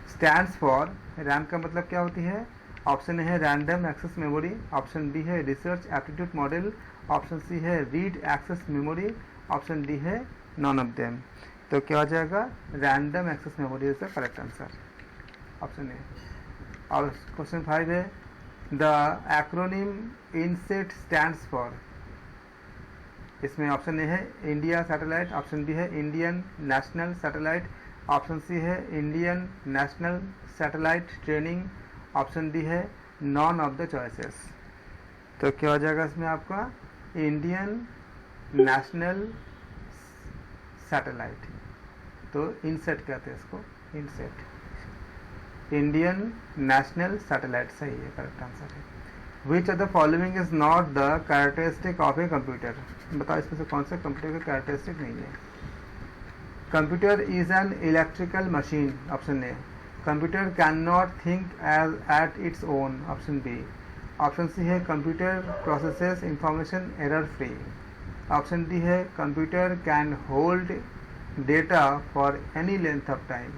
stands for. RAM का मतलब क्या होती है? ऑप्शन ए है random access memory, option B है research aptitude model, option C है read access memory, option D है नॉन ऑफ देम। तो क्या हो जाएगा? Random access memory is the correct answer, option A. और क्वेश्चन 5 है the acronym INSAT stands for. इसमें ऑप्शन ए है इंडिया सैटेलाइट, ऑप्शन बी है Indian national satellite, option C है Indian national satellite training, option D है none of the choices. तो क्या हो जाएगा इसमें आपका? Indian national satellite. तो इनसेट कहते हैं इसको, इनसेट। इंडियन नेशनल सैटेलाइट सही है, करेक्ट आंसर है। Which of the following is not the characteristic of a computer. बताओ इसमें से कौन सा कंप्यूटर का कैरेक्टरिस्टिक नहीं है? Computer is an electrical machine, option A. Computer can not think at its own, option B. Option C है computer processes information error free, option D है computer can hold data for any length of time.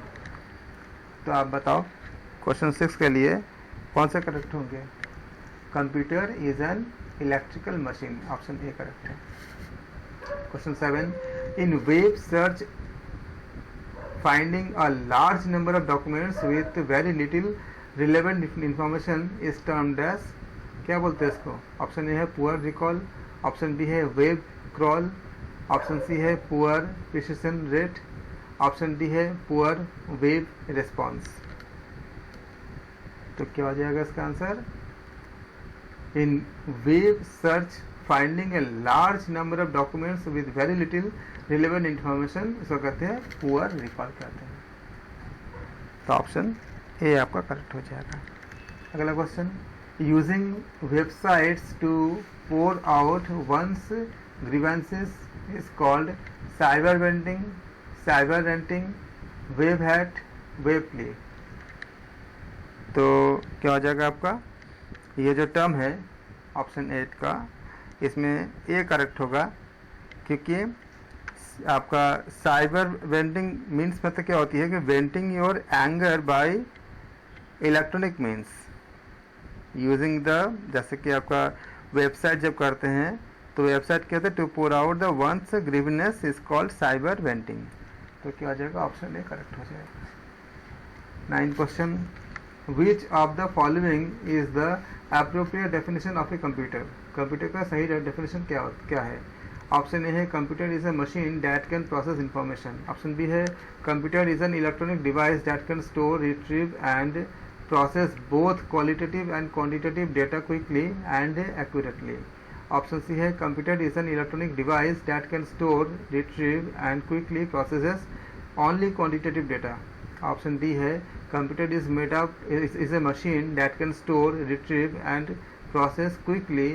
तो आप बताओ question 6 के लिए कौन से correct होंगे? Computer is an electrical machine, option A correct है। Question 7, in web search finding a large number of documents with very little relevant information is termed as। क्या बोलते हैं इसको? ऑप्शन ए है पुअर रिकॉल, ऑप्शन बी है web crawl, option C है poor precision rate, option D है poor web response. तो क्या हो जाएगा इसका answer? In web search finding a large number of documents with very little relevant information, इसको कहते हैं पुअर रिकॉल कहते हैं। तो ऑप्शन ए आपका करेक्ट हो जाएगा। अगला question, using websites to pour out one's grievances is called cyber venting, cyber ranting, web hat, web play. तो क्या हो जाएगा आपका? ये जो टर्म है ऑप्शन 8 का, इसमें ए करेक्ट होगा, क्योंकि आपका साइबर वेंटिंग मीन्स मतलब क्या होती है कि venting your anger by electronic means using the, जैसे कि आपका वेबसाइट जब करते हैं तो वेबसाइट कहते हैं to pour out the one's grievance is called cyber venting. तो क्या हो जाएगा? ऑप्शन ए करेक्ट हो जाएगा। 9 question, which of the following is the appropriate definition of a computer? Computer का सही डेफिनेशन क्या है? ऑप्शन ए है computer is a machine that can process information. Option B है computer is an electronic device that can store, retrieve and process both qualitative and quantitative data quickly and accurately. Option C है computer is an electronic device that can store, retrieve and quickly processes only quantitative data. Option D है computer is a machine that can store, retrieve and process quickly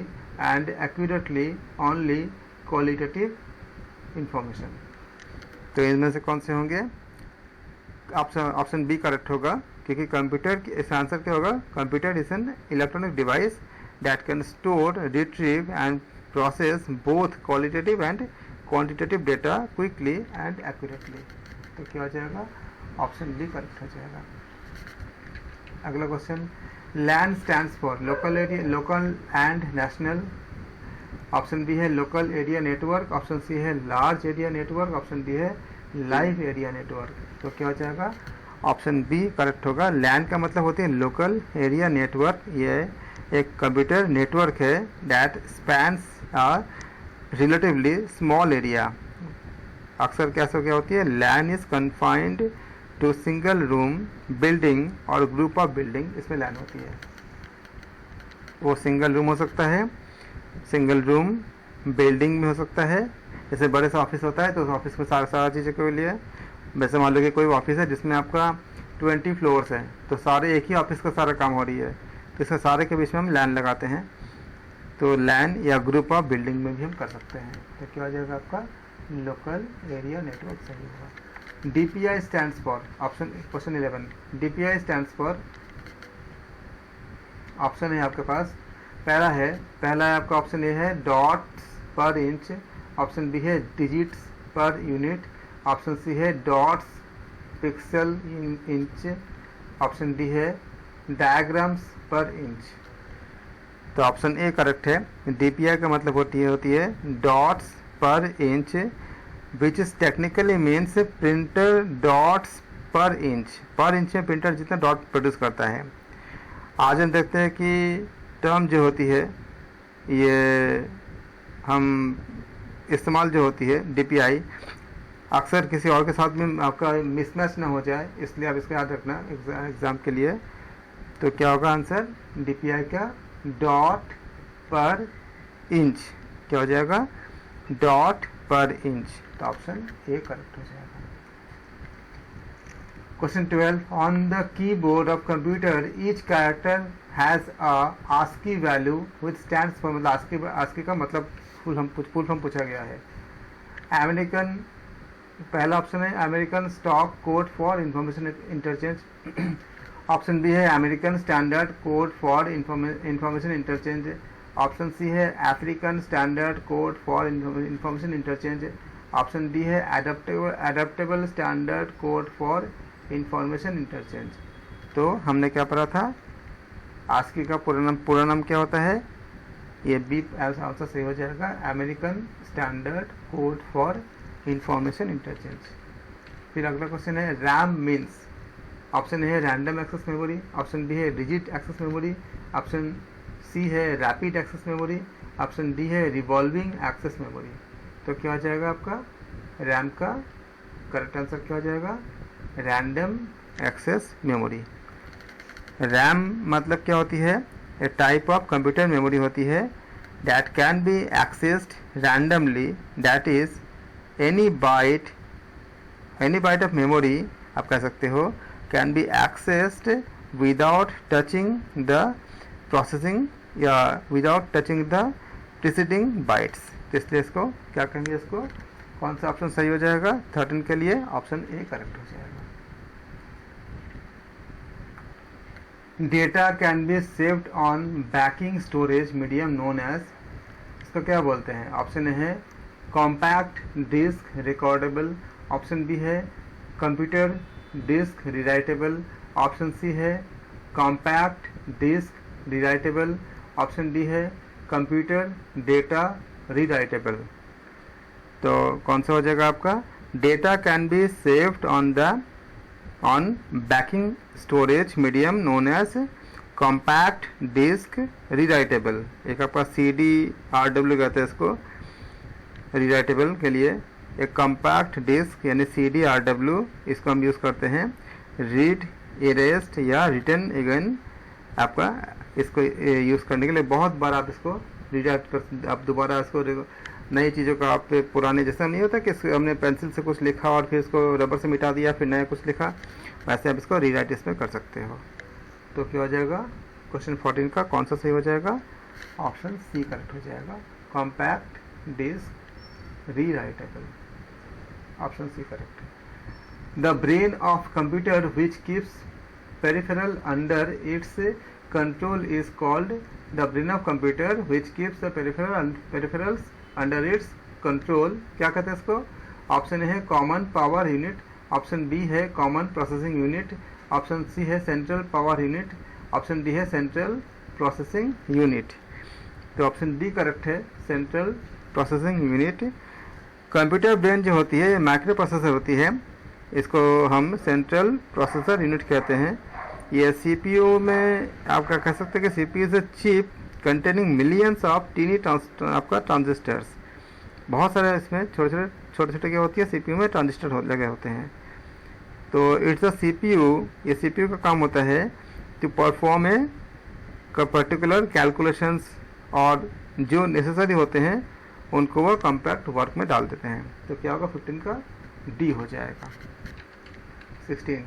and accurately only qualitative information. तो इनमें से कौन से होंगे? Option B correct होगा, क्योंकि computer इसका आंसर क्या होगा? Computer is an electronic device that can store, retrieve and process both qualitative and quantitative data quickly and accurately. तो क्या हो जाएगा? ऑप्शन डी करेक्ट हो जाएगा। अगला question, LAN stands for local and national. Option B है local area network, option C है large area network, option D है लाइव एरिया नेटवर्क। तो क्या हो जाएगा? ऑप्शन बी करेक्ट होगा। लैन का मतलब होती है लोकल एरिया नेटवर्क। ये एक कंप्यूटर नेटवर्क है that spans a relatively small area. अक्सर क्या होती है? LAN is confined to single room building और ग्रुप ऑफ बिल्डिंग, इसमें लैन होती है। वो सिंगल रूम हो सकता है, सिंगल रूम बिल्डिंग में हो सकता है। जैसे बड़े से ऑफिस होता है तो उस ऑफिस में सारा चीज़ों के लिए, वैसे मान लो कि कोई ऑफिस है जिसमें आपका 20 फ्लोर्स है, तो सारे एक ही ऑफिस का सारा काम हो रही है, तो इसके सारे के बीच में हम लैन लगाते हैं। तो लैन या ग्रुप ऑफ बिल्डिंग में भी हम कर सकते हैं। तो क्या हो जाएगा आपका? लोकल एरिया नेटवर्क सही होगा। DPI stands for, option question 11, DPI stands for, option है आपके पास, पहला है आपका ऑप्शन ए है dots per inch, option B है digits per unit, option C है dots pixel inch, option D है डायग्राम्स पर इंच। तो ऑप्शन ए करेक्ट है। DPI का मतलब होती है dots per inch, which is technically means printer dots per inch. Per inch में प्रिंटर जितना डॉट प्रोड्यूस करता है। आज हम देखते हैं कि टर्म जो होती है ये हम इस्तेमाल जो होती है DPI, अक्सर किसी और के साथ में आपका मिसमैच ना हो जाए, इसलिए आप इसका याद रखना एग्ज़ाम के लिए। तो क्या होगा आंसर DPI का? डॉट पर इंच। क्या हो जाएगा? डॉट पर इंच। तो ऑप्शन ए करेक्ट हो जाएगा। Question 12, on the keyboard of computer each character has a ASCII value which stands for, मतलब ASCII का मतलब फुल फॉर्म पूछा गया है। अमेरिकन, पहला ऑप्शन है American stock code for information interchange, option B है American standard code for information interchange, option C है African standard code for information interchange, option D है adaptable standard code for information interchange. तो हमने क्या पढ़ा था? ASCII का पूरा नाम क्या होता है? ये बी आंसर सही हो जाएगा, American standard code for information interchange. फिर अगला क्वेश्चन है रैम मीन्स, ऑप्शन ए है random access memory, option B है rigid access memory, option C है rapid access memory, option D है रिवॉल्विंग एक्सेस मेमोरी। तो क्या हो जाएगा आपका? रैम का करेक्ट आंसर क्या हो जाएगा? Random access memory. रैम मतलब क्या होती है? A type of computer memory होती है that can be accessed randomly, that is any byte of memory आप कह सकते हो can be accessed without touching the processing या without touching the preceding bytes. तो इसलिए इसको क्या कहेंगे? इसको कौन सा ऑप्शन सही हो जाएगा? 13 के लिए ऑप्शन ए करेक्ट हो जाएगा। Data can be saved on backing storage medium known as, इसको क्या बोलते हैं? ऑप्शन ए है compact disc recordable, option B है computer disk rewritable, option C है compact disc rewritable, option D है कंप्यूटर डेटा रीराइटेबल। तो कौन सा हो जाएगा आपका? Data can be saved on the on backing storage medium known as compact disc rewritable. एक आपका CDRW कहते हैं इसको, रीराइटेबल के लिए एक कॉम्पैक्ट डिस्क यानी CDRW, इसको हम यूज़ करते हैं रीड इरेस्ड या रिटर्न अगेन। आपका इसको यूज़ करने के लिए बहुत बार आप इसको रीराइट कर, आप दोबारा इसको नई चीज़ों का आप पुराने, जैसा नहीं होता कि हमने पेंसिल से कुछ लिखा और फिर इसको रबर से मिटा दिया फिर नया कुछ लिखा, वैसे आप इसको रीराइट इसमें कर सकते हो। तो क्या हो जाएगा क्वेश्चन 14 का कौन सा सही हो जाएगा? ऑप्शन सी करेक्ट हो जाएगा, compact disc rewritable, option C correct. The brain of computer which keeps peripheral under its control is called, the brain of computer which keeps the peripherals under its control, क्या कहते हैं इसको? Option A है common power unit, option B है common processing unit, option C है central power unit, option D है central processing unit. तो option D correct है, central processing unit. Computer brain जो होती है ये माइक्रो प्रोसेसर होती है, इसको हम सेंट्रल प्रोसेसर यूनिट कहते हैं। ये CPU में आप क्या कह सकते हैं कि CPU is a chip containing millions of tiny आपका ट्रांजिस्टर्स, बहुत सारे इसमें छोटे छोटे क्या होती है CPU में ट्रांजिस्टर लगे होते हैं। तो इट्स अ CPU, ये CPU का काम होता है to perform a particular calculations, और जो नेसेसरी होते हैं उनको वो कॉम्पैक्ट वर्क में डाल देते हैं। तो क्या होगा 15 का डी हो जाएगा। 16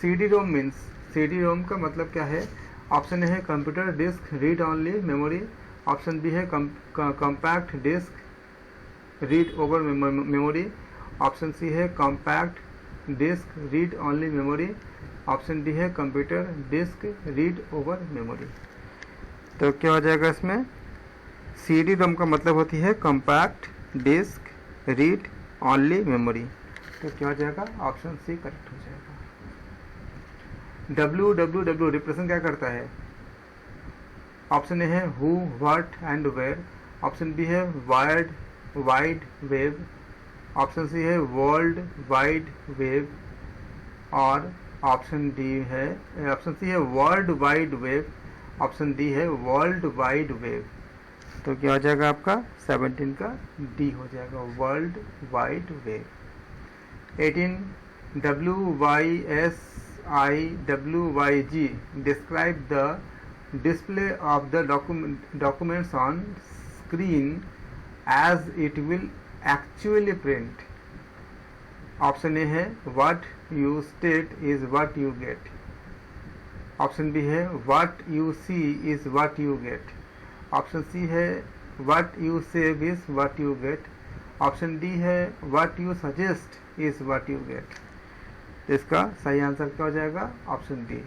CD-ROM मीन्स, CD-ROM का मतलब क्या है? ऑप्शन ए है computer disk read only memory, option B है compact disc read over memory, option C है compact disc read only memory, option D है computer disk read over memory. तो क्या हो जाएगा इसमें? CD-ROM का मतलब होती है compact disc read only memory. तो क्या हो जाएगा? ऑप्शन सी करेक्ट हो जाएगा। WWW रिप्रेजेंट क्या करता है? ऑप्शन ए है who what and where, option B है वाइड वेब, ऑप्शन सी है वर्ल्ड वाइड वेब, और ऑप्शन सी है world wide web, option D है वर्ल्ड वाइड वेब। तो क्या हो जाएगा आपका 17 का डी हो जाएगा, world wide web. 18 WYSIWYG describe the display of the documents on screen as it will actually print. Option A है what you state is what you get, option B है what you see is what you get, option C है what you save is what you get, option D है what you suggest is what you get। तो इसका सही answer क्या हो जाएगा? Option D,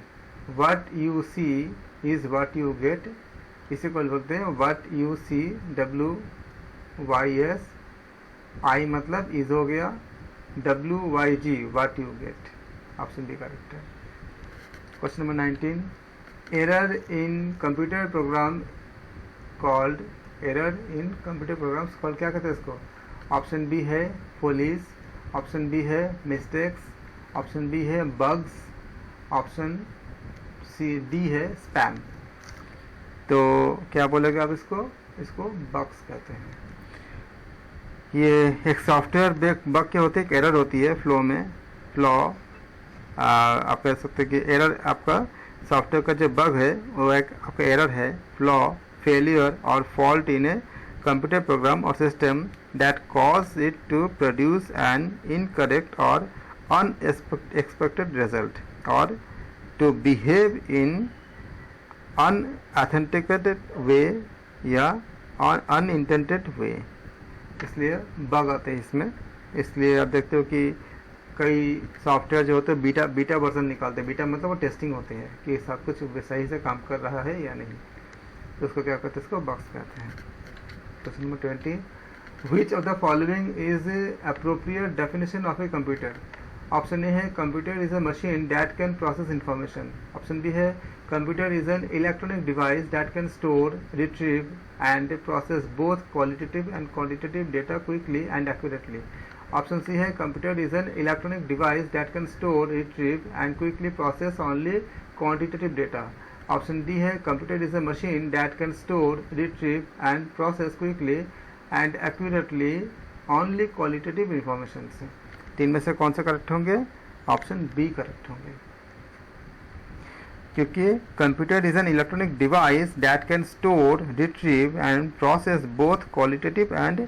what you see is what you get। इसी को बोलते हैं what you see, WYS, I मतलब is हो गया, WYG what you get, option D correct है। Question number 19 error in computer program called, error in computer programs called क्या कहते हैं इसको? ऑप्शन बी है फोलीज, ऑप्शन बी है मिस्टेक्स, ऑप्शन बी है बग्स, ऑप्शन सी डी है spam. तो क्या बोलेगा आप इसको? इसको बग्स कहते हैं। ये एक सॉफ्टवेयर बग क्या होती है? एक एरर होती है फ्लो में, आप कह सकते हैं कि एरर आपका सॉफ्टवेयर का जो बग है वो एक आपका एरर है, फ्लॉ, फेलियर और fault in a computer program और system that cause it to produce an incorrect और unexpected result or to behave in unauthenticated way या unintended way, इसलिए बग आते हैं इसमें। इसलिए आप देखते हो कि कई सॉफ्टवेयर जो होते हैं बीटा वर्जन निकालते हैं। बीटा मतलब वो टेस्टिंग होते हैं कि सब कुछ सही से काम कर रहा है या नहीं, तो उसको क्या कहते हैं? इसको बग्स कहते हैं। Question number 20 which of the following is appropriate definition of a computer? Option A है computer is a machine that can process information, option B है computer is an electronic device that can store, retrieve and process both qualitative and quantitative data quickly and accurately, option C है computer is an electronic device that can store, retrieve and quickly process only quantitative data. Option D है computer is a machine that can store, retrieve and process quickly and accurately only qualitative information. तीन में से कौन से correct होंगे? Option B correct होंगे, क्योंकि computer is an electronic device that can store, retrieve and process both qualitative and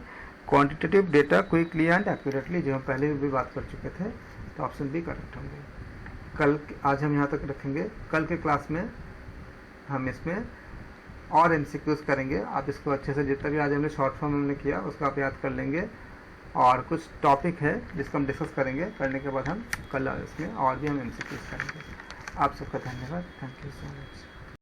quantitative data quickly and accurately, जो हम पहले भी बात कर चुके थे। तो ऑप्शन बी करेक्ट होंगे। आज हम यहाँ तक रखेंगे। कल के क्लास में हम इसमें और एमसीक्यूज करेंगे। आप इसको अच्छे से, जितना भी आज हमने शॉर्ट फॉर्म हमने किया उसको आप याद कर लेंगे, और कुछ टॉपिक है जिसको हम डिस्कस करेंगे। करने के बाद हम कल इसमें और भी हम एमसीक्यूज करेंगे। आप सबका धन्यवाद। Thank you so much.